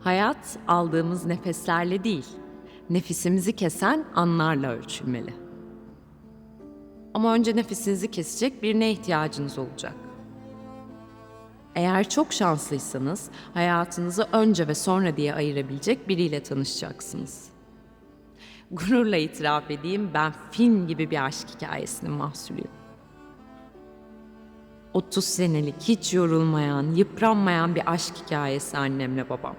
Hayat aldığımız nefeslerle değil, nefesimizi kesen anlarla ölçülmeli. Ama önce nefesinizi kesecek birine ihtiyacınız olacak. Eğer çok şanslıysanız hayatınızı önce ve sonra diye ayırabilecek biriyle tanışacaksınız. Gururla itiraf edeyim, ben film gibi bir aşk hikayesinin mahsulüyüm. 30 senelik, hiç yorulmayan, yıpranmayan bir aşk hikayesi annemle babam.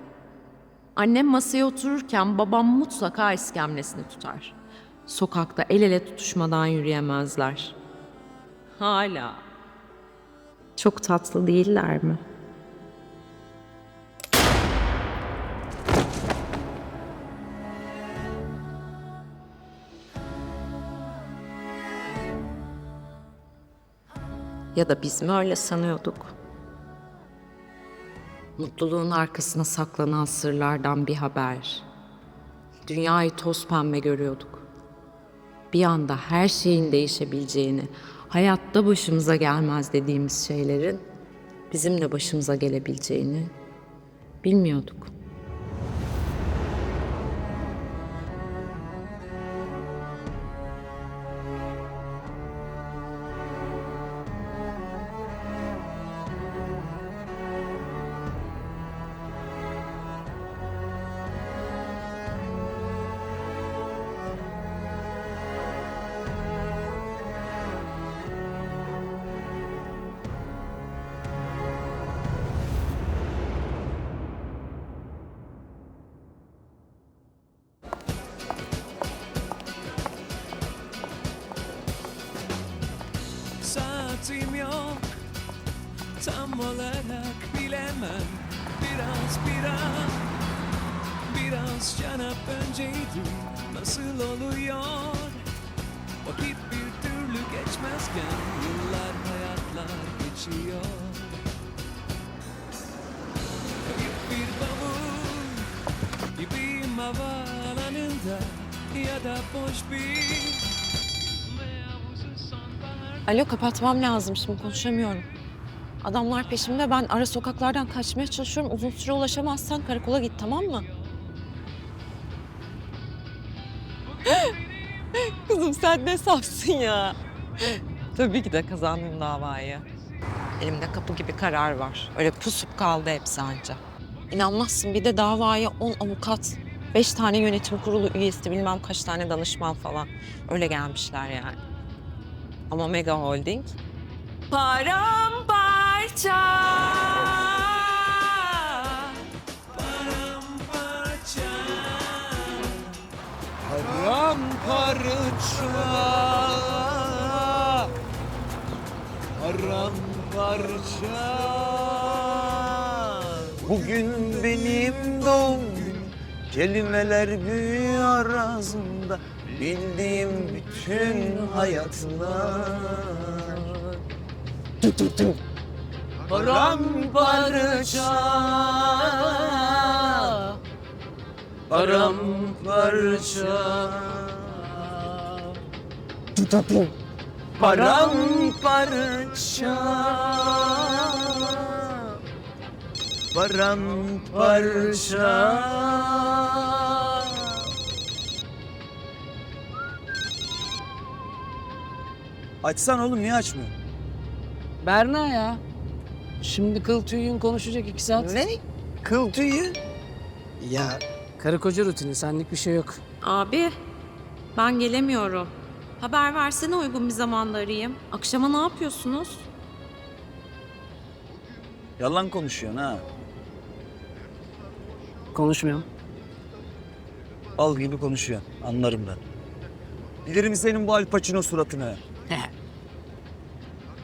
Annem masaya otururken babam mutlaka iskemlesini tutar. Sokakta el ele tutuşmadan yürüyemezler. Hala. Çok tatlı değiller mi? Ya da biz mi öyle sanıyorduk? Mutluluğun arkasına saklanan sırlardan bir haber. Dünyayı toz pembe görüyorduk. Bir anda her şeyin değişebileceğini, hayatta başımıza gelmez dediğimiz şeylerin bizim de başımıza gelebileceğini bilmiyorduk. Saatim yok, tam olarak bilemem. Biraz canap önceydi. Nasıl oluyor? Vakit bir türlü geçmezken yıllar, hayatlar geçiyor. Kayıp bir bavul gibiyim havaalanında ya da boş bir... Alo, kapatmam lazım, şimdi konuşamıyorum. Adamlar peşimde, ben ara sokaklardan kaçmaya çalışıyorum. Uzun süre ulaşamazsan karakola git, tamam mı? Kızım sen ne safsın ya. Tabii ki de kazandım davayı. Elimde kapı gibi karar var. Öyle pusup kaldı hepsi anca. İnanmazsın, bir de davaya 10 avukat, 5 tane yönetim kurulu üyesi, bilmem kaç tane danışman falan. Öyle gelmişler yani. Ama Mega Holding paramparça. Paramparça. Paramparça. Bugün benim doğum günüm. Kelimeler büyüyor ağzımda. Bildiğim bütün hayatlar. Paramparça. Paramparça. Paramparça. Paramparça. Açsan oğlum, niye açmıyor? Berna ya. Şimdi kıl tüyün konuşacak 2 saat. Ne? Kıl tüyü? Ya karı koca rutini, senlik bir şey yok. Abi, ben gelemiyorum. Haber versene, uygun bir zamanda arayayım. Akşama ne yapıyorsunuz? Yalan konuşuyorsun ha. Konuşmuyorum. Al gibi konuşuyorsun. Anlarım ben. Bilirim senin bu Al Pacino suratını.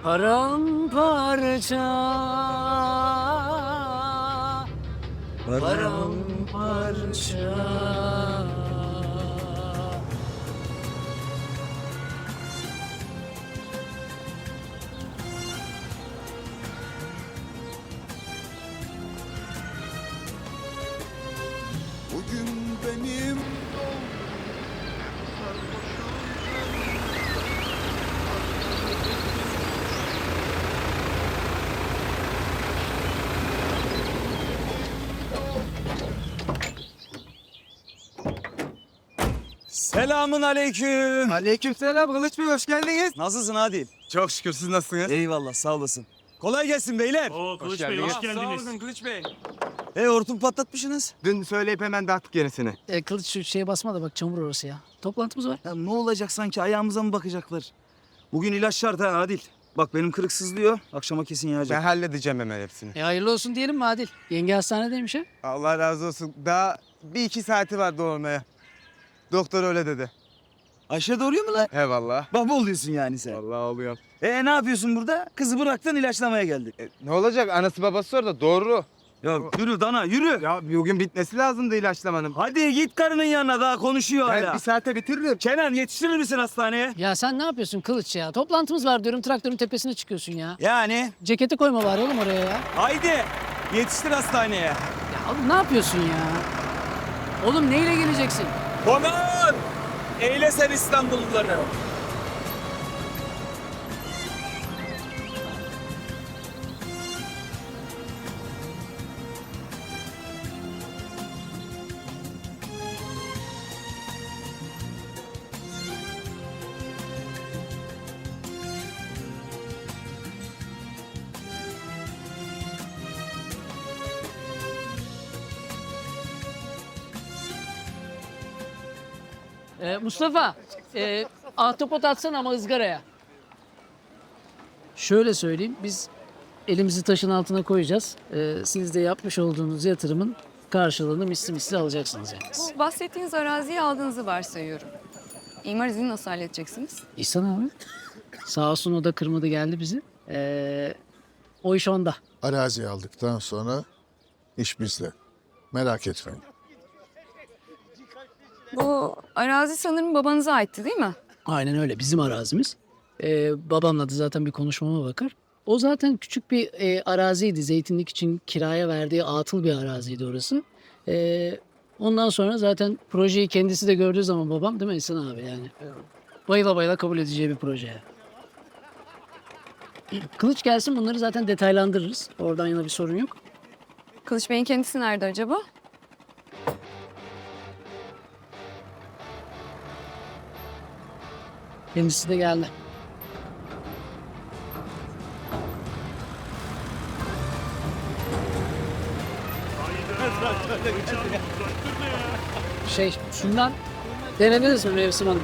Paramparça. Paramparça. Bugün benim Selamun aleyküm. Aleykümselam Kılıç Bey, hoş geldiniz. Nasılsın Adil? Çok şükür, siz nasılsınız? Eyvallah, sağ olasın. Kolay gelsin beyler. Oo Kılıç Bey hoş Sağ geldiniz. olun Kılıç Bey. Hortum patlatmışsınız. Dün söyleyip hemen dağıttık yenisini. Kılıç şu şeye basma da bak, çamur orası ya. Toplantımız var. Ya ne olacak sanki, ayağımıza mı bakacaklar? Bugün ilaç şart ha Adil. Bak benim kırık sızlıyor, akşama kesin yağacak. Ben halledeceğim hemen hepsini. Hayırlı olsun diyelim mi Adil? Yenge hastanedeymiş ha. Allah razı olsun. Daha 1-2 saati var doğurmaya. Doktor öyle dedi. Ayşe doğuruyor mu lan? He vallahi. Baba oluyorsun yani sen. Vallahi oluyor. Ne yapıyorsun burada? Kızı bıraktın, ilaçlamaya geldik. Ne olacak? Anası babası orada, doğru. Ya yürü Dana, yürü. Ya bugün bitmesi lazımdı ilaçlamanın. Hadi git karının yanına, daha konuşuyor Ben hala. bir saate bitiririm. Kenan yetiştirir misin hastaneye? Ya sen ne yapıyorsun Kılıç ya? Toplantımız var diyorum, traktörün tepesine çıkıyorsun ya. Yani Ceketi koyma bari oğlum oraya ya. haydi yetiştir hastaneye. Ya oğlum ne yapıyorsun ya? Oğlum neyle geleceksin? Konan! Eyle sen İstanbulluları. Mustafa, ahtapot atsana ama ızgaraya. Şöyle söyleyeyim, biz elimizi taşın altına koyacağız. Siz de yapmış olduğunuz yatırımın karşılığını misli misli alacaksınız yani. Bu bahsettiğiniz araziyi aldığınızı varsayıyorum. İmar izni nasıl halledeceksiniz? İhsan abi, sağ olsun o da kırmadı geldi bizi. O iş onda. Arazi aldıktan sonra iş bizde. Merak etmeyin. Bu arazi sanırım babanıza aitti değil mi? Aynen öyle, bizim arazimiz. Babamla da zaten bir konuşmama bakar. O zaten küçük bir araziydi. Zeytinlik için kiraya verdiği atıl bir araziydi orası. Ondan sonra zaten projeyi kendisi de gördüğü zaman babam, değil mi İhsan abi yani? Bayıla bayıla kabul edeceği bir proje. Kılıç gelsin, bunları zaten detaylandırırız. Oradan yana bir sorun yok. Kılıç Bey'in kendisi nerede acaba? Kendisi de geldi. Şundan denediniz mi Mevsim Hanım?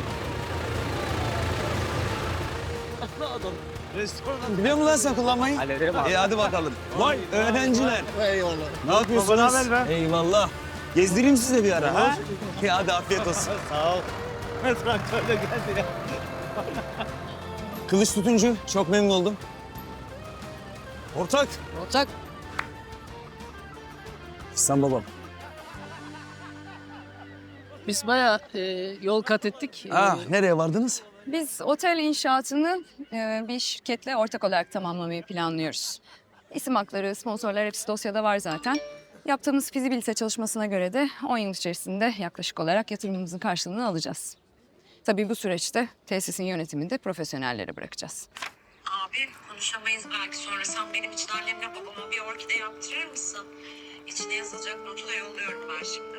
Biliyor musun lan sen kullanmayı? Hallederim abi. Hadi bakalım. Vay öğrenciler. Eyvallah. Ne yapıyorsunuz? Baba, ne haber be? Eyvallah. Gezdireyim size bir ara. Ha? Hadi afiyet olsun. Sağ ol. Kılıç tutuncu çok memnun oldum. Ortak. Ortak. Sen babam. Biz bayağı yol kat ettik. Nereye vardınız? Biz otel inşaatını bir şirketle ortak olarak tamamlamayı planlıyoruz. İsim hakları, sponsorlar hepsi dosyada var zaten. Yaptığımız fizibilite çalışmasına göre de 10 yıl içerisinde yaklaşık olarak yatırımımızın karşılığını alacağız. Tabii bu süreçte tesisin yönetimini de profesyonellere bırakacağız. Abi konuşamayız belki sonra. Sen benim için annemle babama bir orkide yaptırır mısın? İçine yazılacak notu da yolluyorum ben şimdi.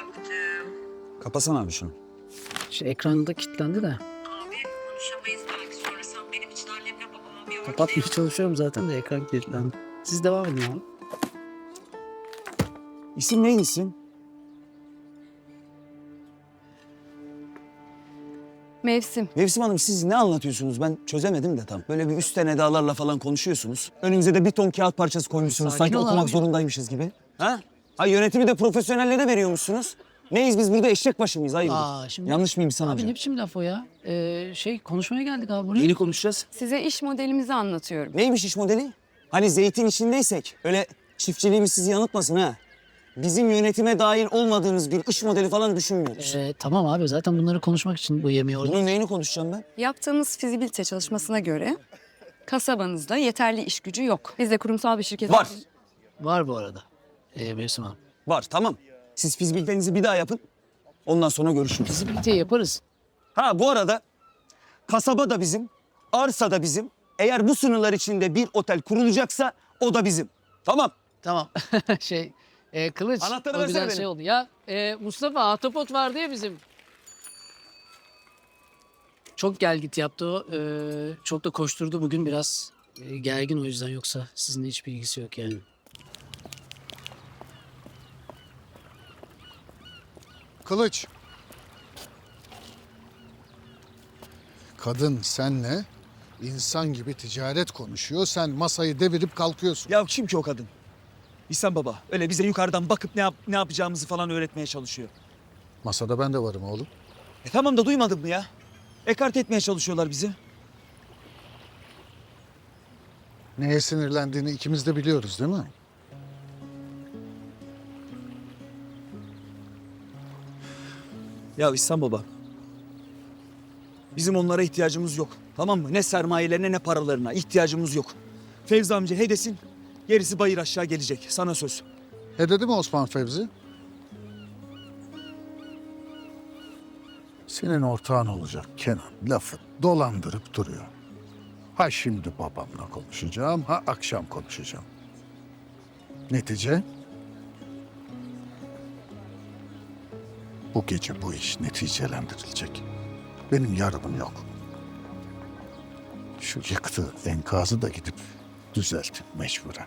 Öptüm. Kapasana abi şunu. Ekranda kilitlendi de. Abi konuşamayız belki sonra. Sen benim için annemle babama bir orkide Kapatmaya çalışıyorum zaten de ekran kilitlendi. Siz devam edin abi. İsim ne isim? Mevsim. Mevsim Hanım siz ne anlatıyorsunuz? Ben çözemedim de tam. Böyle bir üstten edalarla falan konuşuyorsunuz. Önümüze de bir ton kağıt parçası koymuşsunuz. Sakin Sanki ol okumak abi. zorundaymışız gibi. Ha? Ay yönetimi de profesyonellere veriyormuşsunuz. Neyiz biz burada, eşek başı mıyız? Hayırdır? Şimdi, Yanlış mıyım İhsan abi amca? ne biçim laf o ya? Konuşmaya geldik abi buraya. Yeni konuşacağız. Size iş modelimizi anlatıyorum. Neymiş iş modeli? Hani zeytin içindeysek öyle çiftçiliğimiz sizi yanıltmasın ha. Bizim yönetime dahil olmadığınız bir iş modeli falan düşünmüyoruz. Tamam abi, zaten bunları konuşmak için bu yemeği orada. Bunun neyini konuşacağım ben? Yaptığımız fizibilite çalışmasına göre kasabanızda yeterli iş gücü yok. Biz de kurumsal bir şirket... Var. Var bu arada. Mevsim Hanım. Var tamam. Siz fizibilitenizi bir daha yapın. Ondan sonra görüşürüz. Fizibiliteyi yaparız. Ha bu arada kasaba da bizim, arsa da bizim. Eğer bu sınırlar içinde bir otel kurulacaksa o da bizim. Tamam. Tamam. Kılıç. Anahtarı o versene biraz benim. oldu. Ya Mustafa, ahtapot vardı ya bizim. Çok gel git yaptı o. Çok da koşturdu bugün biraz gergin o yüzden, yoksa sizinle hiçbir ilgisi yok yani. Kılıç. Kadın senle insan gibi ticaret konuşuyor. Sen masayı devirip kalkıyorsun. Ya kim ki o kadın? İhsan baba öyle bize yukarıdan bakıp ne yapacağımızı falan öğretmeye çalışıyor. Masada ben de varım oğlum. Tamam da duymadın mı ya? Ekart etmeye çalışıyorlar bizi. Neye sinirlendiğini ikimiz de biliyoruz değil mi? Ya İhsan baba. Bizim onlara ihtiyacımız yok. Tamam mı? Ne sermayelerine ne paralarına ihtiyacımız yok. Fevzi amca he desin, gerisi bayır aşağı gelecek. Sana söz. He dedi mi Osman Fevzi? Senin ortağın olacak Kenan lafı dolandırıp duruyor. Ha şimdi babamla konuşacağım, ha akşam konuşacağım. Netice? Bu gece bu iş neticelendirilecek. Benim yarımım yok. Şu yıktığı enkazı da gidip düzeltip mecburen.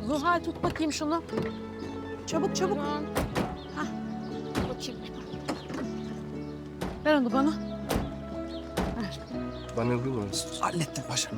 Zuhal tut bakayım şunu. Çabuk çabuk. Hah. Bakayım. Ver onu bana. Hallettim paşa.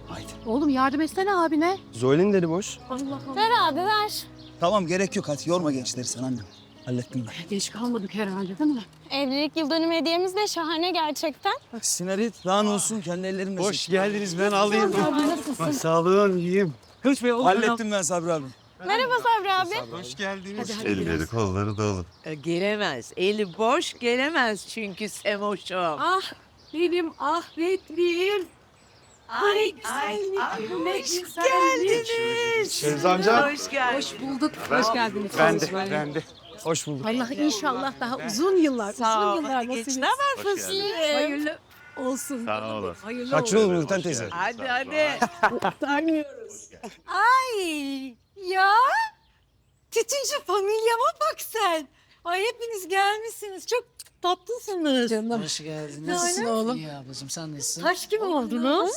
Haydi. Oğlum yardım etsene abine. Zoylin dedi boş. Allah Allah. Ver abi ver. Tamam gerek yok hadi yorma gençleri sen annem. Hallettim ben. Geç kalmadık herhalde değil mi? Evlilik yıl dönümü hediyemiz de şahane gerçekten. Sinarit daha ne olsun kendi ellerimle. Hoş geldiniz ben alayım. Abi nasılsın? Sağ olun iyiyim. Kılıç Bey Hallettim ben Sabri abi. Merhaba Sabri abi. Hoş geldiniz. Elleri kolları dolu. Gelemez. Eli boş gelemez çünkü Semoş'um. Ah benim ahretliğim. Ay güzellik. Ne güzellik. Fevzi amca. Hoş geldin. Hoş bulduk. Hoş geldiniz. Ben de. Hoş bulduk. Allah inşallah daha uzun yıllar, Sağ ol. uzun yıllar Geç, nasip ne var Hoş fıstığı? geldin. Hayırlı olsun. Sağ olun. Hayırlı Kaç yıl olsun. oldu Nurten teyze? Hadi hadi. Ay ya. Tütüncü familyama bak sen. Ay hepiniz gelmişsiniz. Çok tatlısınız. Canım. Hoş geldin. Nasılsın oğlum? İyi ablacığım, sen nasılsın? Taş gibi oldunuz.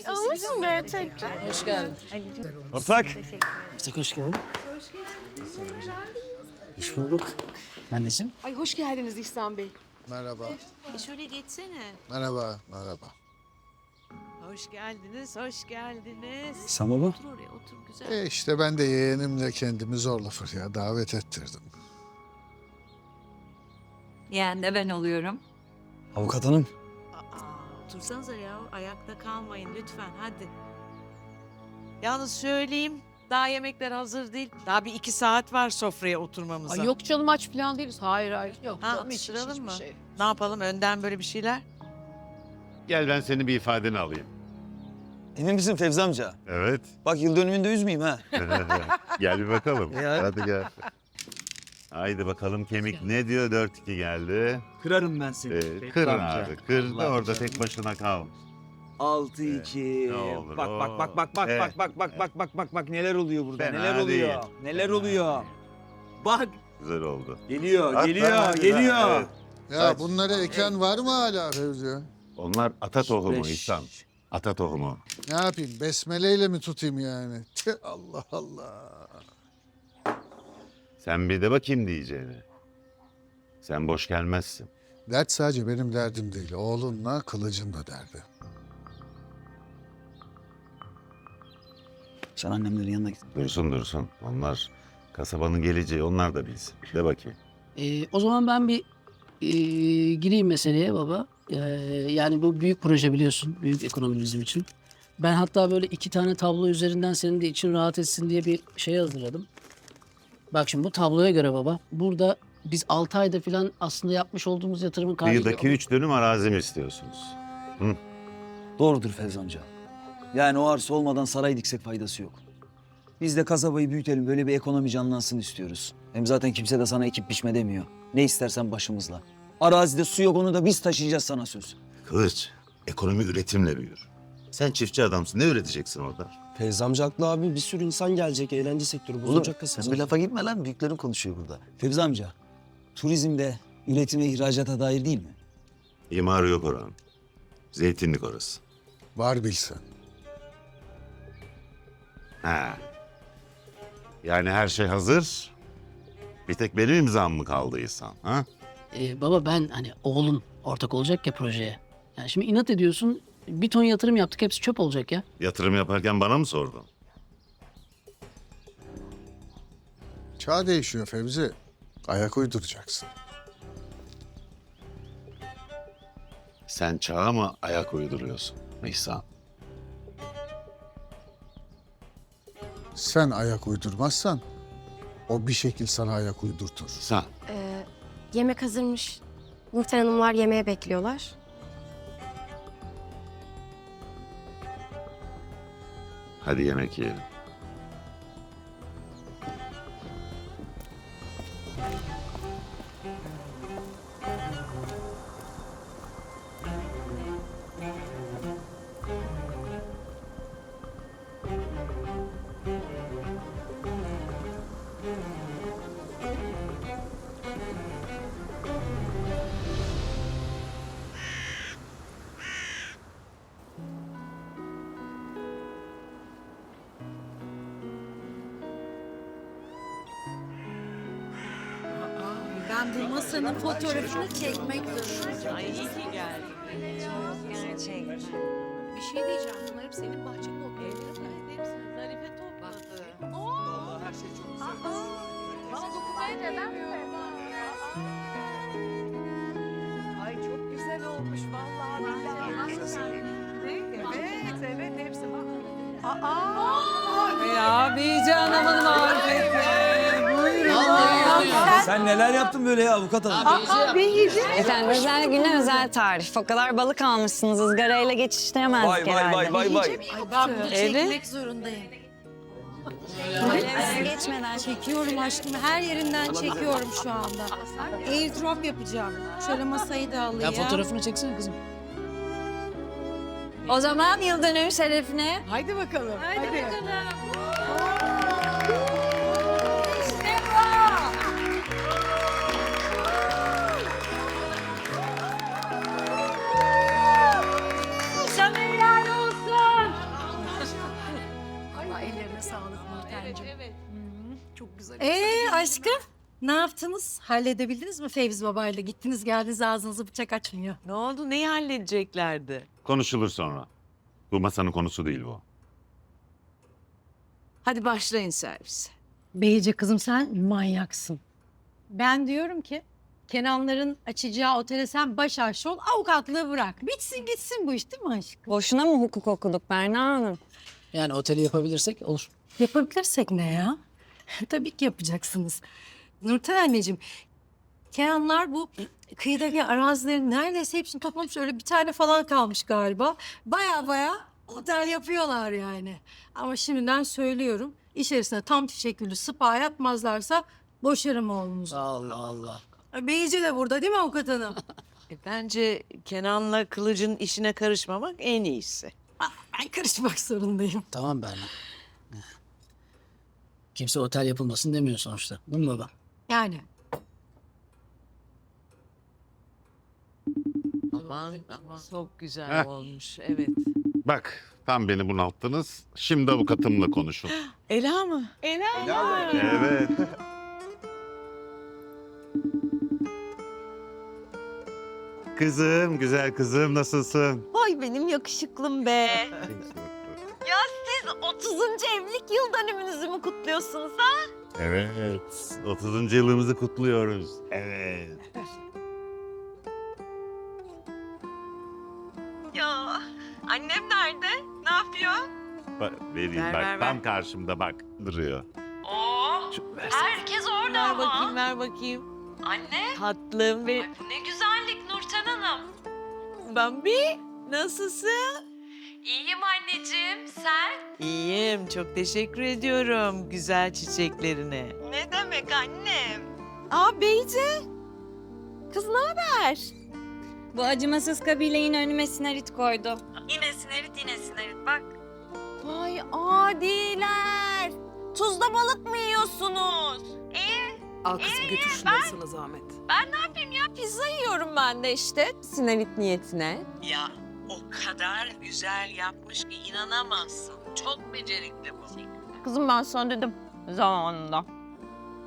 Olmuşsun be tekrar. Hoş geldin. Ortak. Hoş geldin. Hoş bulduk. Anneciğim. Ay hoş geldiniz İhsan Bey. Merhaba, Şöyle geçsene. merhaba, merhaba. Hoş geldiniz, hoş geldiniz. İhsan baba. Otur oraya, otur güzel. İşte ben de yeğenimle kendimi zorla fırya davet ettirdim. Yani de ben oluyorum. Avukat hanım. Otursanıza ya, ayakta kalmayın lütfen, hadi. Yalnız söyleyeyim, daha yemekler hazır değil. Daha bir 2 saat var sofraya oturmamıza. Ay yok canım aç falan değiliz. Hayır hayır. Yok Ha, canım hiç ısıralım hiçbir mı? şey. Ne yapalım, önden böyle bir şeyler? Gel ben senin bir ifadeni alayım. Emin misin Fevzi amca? Evet. Bak yıl dönümünde üzmeyeyim ha. Gel bir bakalım. Ya. Hadi gel. Haydi bakalım kemik ne diyor? 4-2 geldi. Kırarım ben seni. Kır abi. Kır da orada tek başına kal. 6-2. Ne olur, Bak bak bak bak bak Evet. bak neler oluyor burada. Fena neler oluyor. değil. Neler Fena oluyor. Bak Güzel oldu. geliyor Hatta geliyor hadi geliyor. evet. Ya Hadi. bunları eken var mı hala Fevzi? Onlar ata tohumu Beş. İhsan. Ata tohumu. Ne yapayım, besmeleyle mi tutayım yani? Tüh, Allah Allah. Sen bir de bakayım diyeceğini. Sen boş gelmezsin. Dert sadece benim derdim değil, oğlunla kılıcın da derdi. Sen annemlerin yanına git. Dursun. Onlar kasabanın geleceği. Onlar da bilsin. De bakayım. O zaman ben bir gireyim meseleye baba. Yani bu büyük proje biliyorsun. Büyük ekonomi bizim için. Ben hatta böyle 2 tane tablo üzerinden senin de için rahat etsin diye bir şey hazırladım. Bak şimdi bu tabloya göre baba, burada biz 6 ayda falan aslında yapmış olduğumuz yatırımın karşılığı... Kıyıdaki 3 dönüm arazi mi istiyorsunuz? Doğrudur Fevzi amca. Yani o arsa olmadan saray diksek faydası yok. Biz de kasabayı büyütelim, böyle bir ekonomi canlansın istiyoruz. Hem zaten kimse de sana ekip biçme demiyor. Ne istersen başımızla. Arazide su yok, onu da biz taşıyacağız, sana söz. Kılıç, ekonomi üretimle büyür. Sen çiftçi adamsın, ne üreteceksin orada? Feyzi amca haklı abi. Bir sürü insan gelecek. Eğlence sektörü bozulacak kasaba. Sen bir lafa gitme lan, büyüklerin konuşuyor burada. Fevzi amca, turizm de üretime, ihracata dair değil mi? İmarı yok oranın. Zeytinlik orası. Var bilsen. Ha. Yani her şey hazır. Bir tek benim imzam mı kaldı İhsan? Ha? Baba ben hani oğlum ortak olacak ya projeye. Yani şimdi inat ediyorsun, bir ton yatırım yaptık, hepsi çöp olacak ya. Yatırım yaparken bana mı sordun? Çağ değişiyor Fevzi. Ayak uyduracaksın. Sen çağa mı ayak uyduruyorsun İhsan? Sen ayak uydurmazsan o bir şekil sana ayak uydurtur. Sen. Yemek hazırmış. Nurten Hanımlar yemeğe bekliyorlar. Hadi yemek yiyelim. Ben bu masanın fotoğrafını çekmek zorundayım. Ay iyi ki geldin. Gerçekten. Bir şey diyeceğim. Bunlar hep senin bahçenin otları. Evet, hepsini Zarife topladı. Vallahi her şey çok güzel. Bana dokunmayı neden Ay çok güzel olmuş vallahi billahi. Evet hepsi bak. Ya Beyci Hanım'ın marifeti. Sen neler yaptın böyle ya avukat hanım? Efendim özel güne özel tarif. O kadar balık almışsınız ızgarayla geçiştiremezdik herhalde. vay. Ben bunu çekmek zorundayım. Geçmeden Çekiyorum aşkım. Her yerinden çekiyorum şu anda. Airdrop yapacağım. Şöyle masayı da alayım. Ya fotoğrafını çeksene kızım. O zaman yıl dönümü şerefine. Haydi bakalım. Hadi bakalım. Allah ellerine sağlık Nurten'cim. Çok güzel. Aşkım ne yaptınız? Halledebildiniz mi Fevzi babayla? Gittiniz geldiniz ağzınızı bıçak açmıyor. Ne oldu? Neyi halledeceklerdi? Konuşulur sonra. Bu masanın konusu değil bu. Hadi başlayın servise. Beyce kızım sen manyaksın. Ben diyorum ki Kenanların açacağı otele sen baş aşçı ol, avukatlığı bırak. Bitsin gitsin bu iş değil mi aşkım? Boşuna mı hukuk okuduk Berna Hanım? Yani oteli yapabilirsek olur. Yapabilirsek ne ya? Tabii ki yapacaksınız. Nurten anneciğim, Kenanlar bu kıyıdaki arazilerin neredeyse hepsini toplamış. Öyle bir tane falan kalmış galiba. Baya otel yapıyorlar yani. Ama şimdiden söylüyorum. İçerisine tam teşekküllü spa yapmazlarsa boşarım oğlunuzu. Allah Allah. Beyci de burada değil mi avukat hanım? Bence Kenan'la Kılıç'ın işine karışmamak en iyisi. Ben karışmak zorundayım. Tamam Berna. Kimse otel yapılmasın demiyor sonuçta. Değil mi baba? Yani. Aman çok güzel olmuş. Evet. Bak, tam beni bunalttınız. Şimdi avukatımla konuşun. Ela mı? Ela. Evet. Kızım, güzel kızım, nasılsın? Vay benim yakışıklım be. Ya siz 30. evlilik yıl dönümünüzü mü kutluyorsunuz ha? Evet, 30. yılımızı kutluyoruz. Evet. Ya annem nerede? Ne yapıyor? yapıyorsun? Vereyim Ver, bak ver, tam ver. karşımda bak duruyor. Oo, herkes orada Ver ama. bakayım, ver bakayım. Anne, Tatlım benim. ay bu ne güzellik Nurten Hanım. Bambi, nasılsın? İyiyim anneciğim, sen? İyiyim, çok teşekkür ediyorum güzel çiçeklerine. Ne demek annem? Aa Beyce, kız ne haber? Bu acımasız kabile yine önüme sinarit koydu. Yine sinarit bak. Ay adiler. Tuzla balık mı yiyorsunuz? Al kızım götür şunları sana zahmet. Ben ne yapayım ya? Pizza yiyorum ben de işte. Sinarit niyetine. Ya o kadar güzel yapmış ki inanamazsın. Çok becerikli bu. Kızım ben sana dedim zamanında.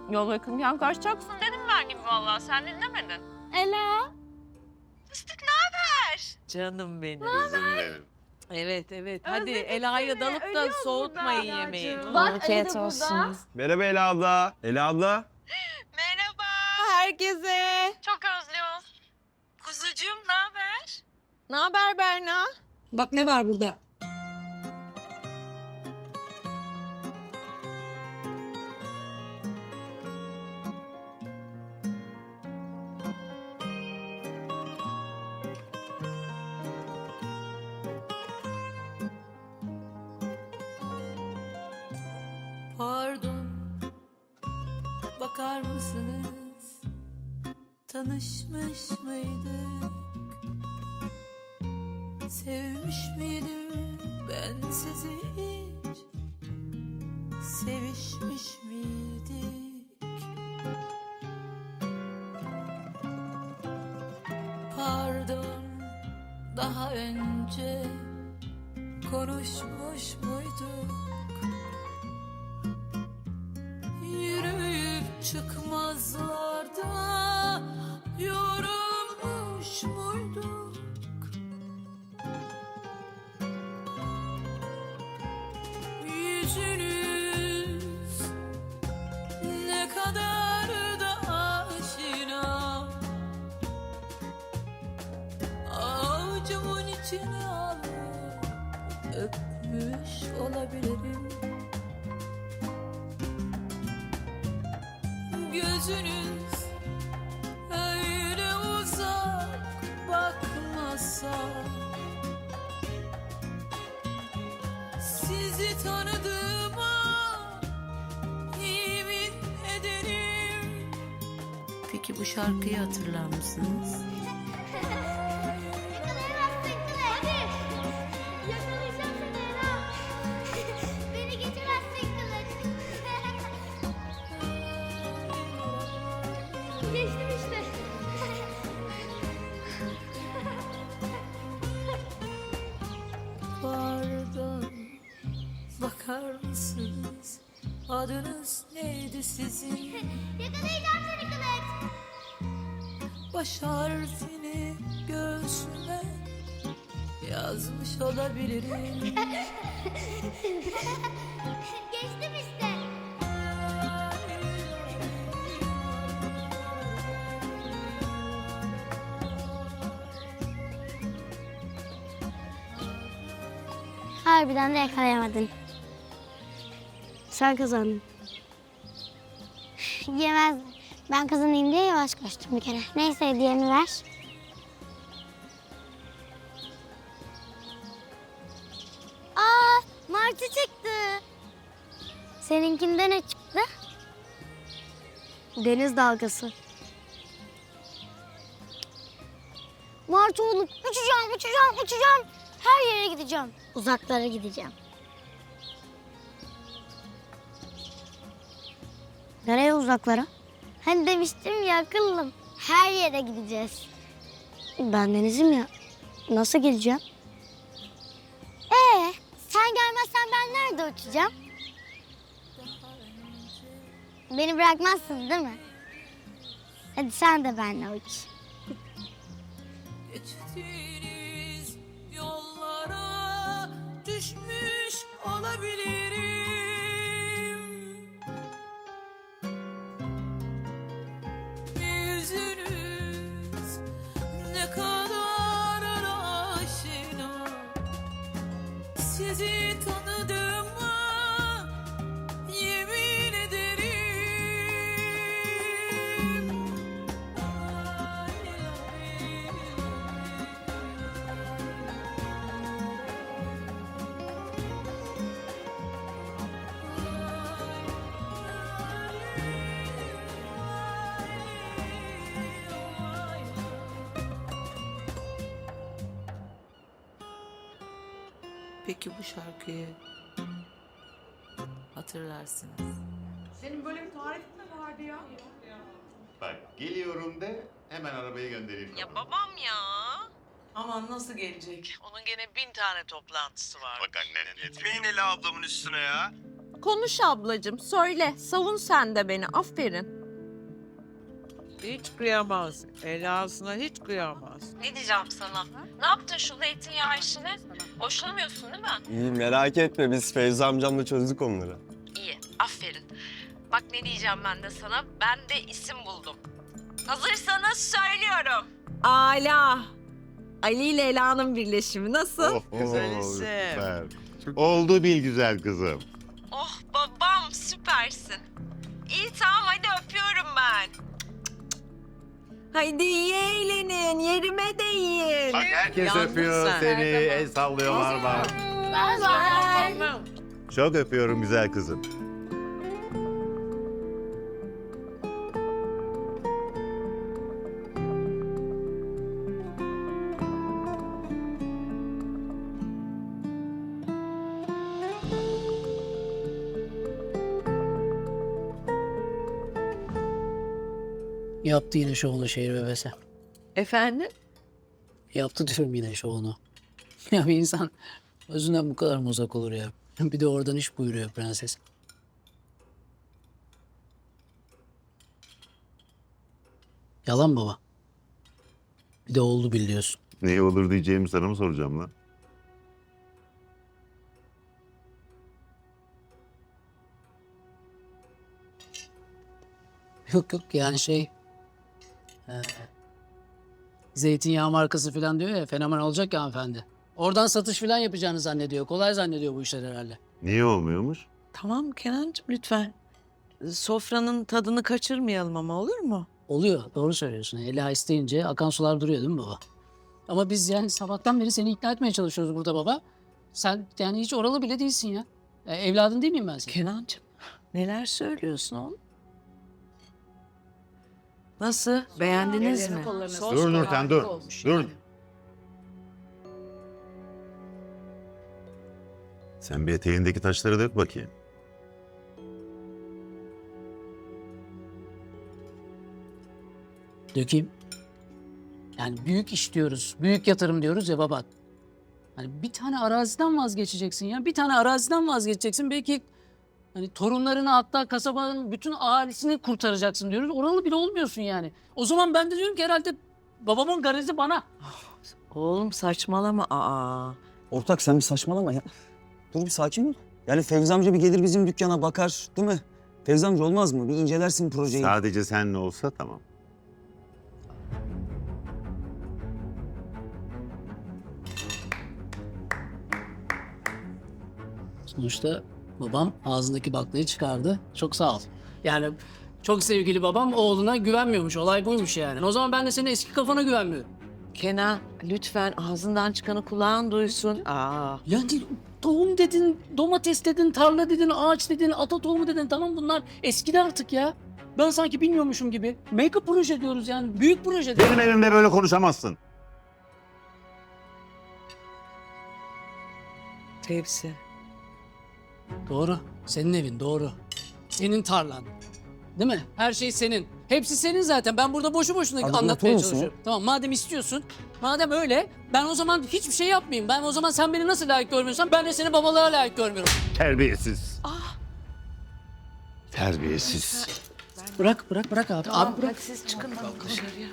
Yol yakınken kaçacaksın dedim ben gibi vallahi. Sen dinlemedin. Ela. Fıstık ne haber? Canım benim. Kızım benim. Evet evet. Hadi Ela'ya dalıp da soğutmayın yemeği. Afiyet olsun. Merhaba Ela abla. Ela abla. Merhaba. Herkese. Çok özlüyoruz. Kuzucuğum ne haber? Ne haber Berna? Bak ne var burada. Pardon, bakar mısınız? Tanışmış mıydık? Sevmiş miydim ben sizi hiç? Sevişmiş miydik? Pardon, daha önce konuşmuş muyduk? Yürüyüp çıkmazlarda yorulmuş muyduk? Yüzünüz ne kadar da aşina. Avucumun içine alıp öpmüş olabilirim. Gözünüz öyle uzak bakmasa, sizi tanıdığıma yemin ederim. Peki bu şarkıyı hatırlar mısınız? Yakalayacağım seni Ela. Beni geçemezsin kılıç. Geçtim işte. Pardon, bakar mısınız? Adınız neydi sizin? Yakalayacağım seni kılıç. Baş harfini göğsüme yazmış olabilirim. Geçtim işte. Harbiden de yakalayamadın. Sen kazandın. Yemez. Ben kazanayım diye yavaş koştum bir kere. Neyse hediyemi ver. Aa, martı çıktı. Seninkinde ne çıktı? Deniz dalgası. Martı olup uçacağım. Her yere gideceğim. Uzaklara gideceğim. Nereye uzaklara? Hani demiştim ya akıllım. Her yere gideceğiz. Ben denizim ya. Nasıl geleceğim? Sen gelmezsen ben nerede uçacağım? Beni bırakmazsın değil mi? Hadi sen de benimle uç. Geçtiğiniz yollara düşmüş olabilirim. Yüzünüz ne kadar aşina. sizi tanıdığıma yemin ederim. Peki bu şarkıyı hatırlarsınız. Senin böyle bir tarifin mi vardı ya? Bak geliyorum de hemen arabayı göndereyim. Ya babam ya. Aman nasıl gelecek? Onun gene 1000 tane toplantısı var. Bak annen Etmeyin Ela ablamın üstüne ya. Konuş ablacığım, söyle. Savun sen de beni. Aferin. Hiç kıyamaz. Elasına hiç kıyamaz. Ne diyeceğim sana? Ne yaptın şu zeytinyağı işini? Boşanamıyorsun değil mi? İyi merak etme biz Feyza amcamla çözdük onları. İyi, aferin. Bak ne diyeceğim ben de sana. Ben de isim buldum. Hazırsanız söylüyorum. Ala. Ali ile Ela'nın birleşimi nasıl? Güzel isim. Süper. Oldu bil güzel kızım. Oh babam süpersin. İyi tamam hadi öpüyorum ben. Haydi iyi eğlenin. Yerime değin. Herkes Yandın öpüyor sen. seni. El sallıyor var var. Bye bye. Çok öpüyorum güzel kızım. Yaptı yine şovunu şehir bebesi. Efendim? Yaptı diyorum yine şovunu. Ya bir insan özünden bu kadar mı uzak olur ya? Bir de oradan iş buyuruyor prenses. Yalan baba. Bir de oldu biliyorsun. Ne olur diyeceğimi sana mı soracağım lan? Yok yok yani zeytinyağı markası falan diyor ya, fenomen olacak ya hanımefendi. Oradan satış falan yapacağını zannediyor. Kolay zannediyor bu işler herhalde. Niye olmuyormuş? Tamam Kenancığım lütfen. Sofranın tadını kaçırmayalım ama olur mu? Oluyor, doğru söylüyorsun. Ela isteyince akan sular duruyor değil mi baba? Ama biz yani sabahtan beri seni ikna etmeye çalışıyoruz burada baba. Sen yani hiç oralı bile değilsin ya. Evladın değil miyim ben senin? Kenancığım neler söylüyorsun oğlum? Nasıl? Beğendiniz mi? Dur Nurten dur. Dur. Sen bir eteğindeki taşları dök bakayım. Dökeyim. Yani büyük iş diyoruz, büyük yatırım diyoruz ya baba. Hani bir tane araziden vazgeçeceksin ya. Bir tane araziden vazgeçeceksin. Belki hani torunlarını hatta kasabanın bütün ahalisini kurtaracaksın diyoruz. Oralı bile olmuyorsun yani. O zaman ben de diyorum ki herhalde babamın garezi bana. Oğlum saçmalama. Aa. Ortak sen bir saçmalama ya. Dur bir sakin ol. Yani Fevzi amca bir gelir bizim dükkana bakar değil mi? Fevzi amca olmaz mı? Bir incelersin projeyi. Sadece seninle olsa tamam. Sonuçta babam ağzındaki baklayı çıkardı. Çok sağ ol. Yani çok sevgili babam oğluna güvenmiyormuş. Olay buymuş yani. O zaman ben de senin eski kafana güvenmiyorum. Kenan lütfen ağzından çıkanı kulağın duysun. Aa. Yani tohum dedin, domates dedin, tarla dedin, ağaç dedin, ata tohumu dedin. Tamam bunlar eskidi artık ya. Ben sanki bilmiyormuşum gibi. Mega proje diyoruz yani. Büyük proje diyoruz. Benim evimde böyle konuşamazsın. Tepsi. Doğru. Senin evin doğru. Senin tarlan. Değil mi? Her şey senin. Hepsi senin zaten. Ben burada boşu boşuna Abi, anlatmaya oturur musun? çalışıyorum. Tamam madem istiyorsun, madem öyle ben o zaman hiçbir şey yapmayayım. Ben o zaman sen beni nasıl layık görmüyorsan ben de seni babalığa layık görmüyorum. Terbiyesiz. Terbiyesiz. Bırak abi. Abi bırak. Siz çıkın dışarıya.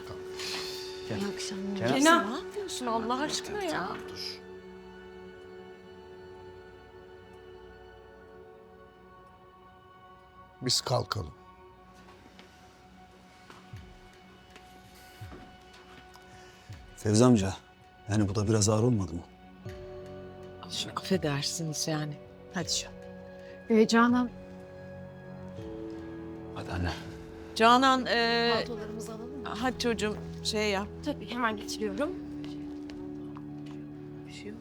Gel. İyi akşamlar. Kenan. Kenan. Ne yapıyorsun Allah aşkına ya? Biz kalkalım. Fevzi amca yani bu da biraz ağır olmadı mı? Affedersiniz yani. Hadi şu. Canan. Hadi anne. Canan, Paltolarımızı alalım mı? hadi çocuğum şey yap. Tabii hemen getiriyorum. Bir şey oldu.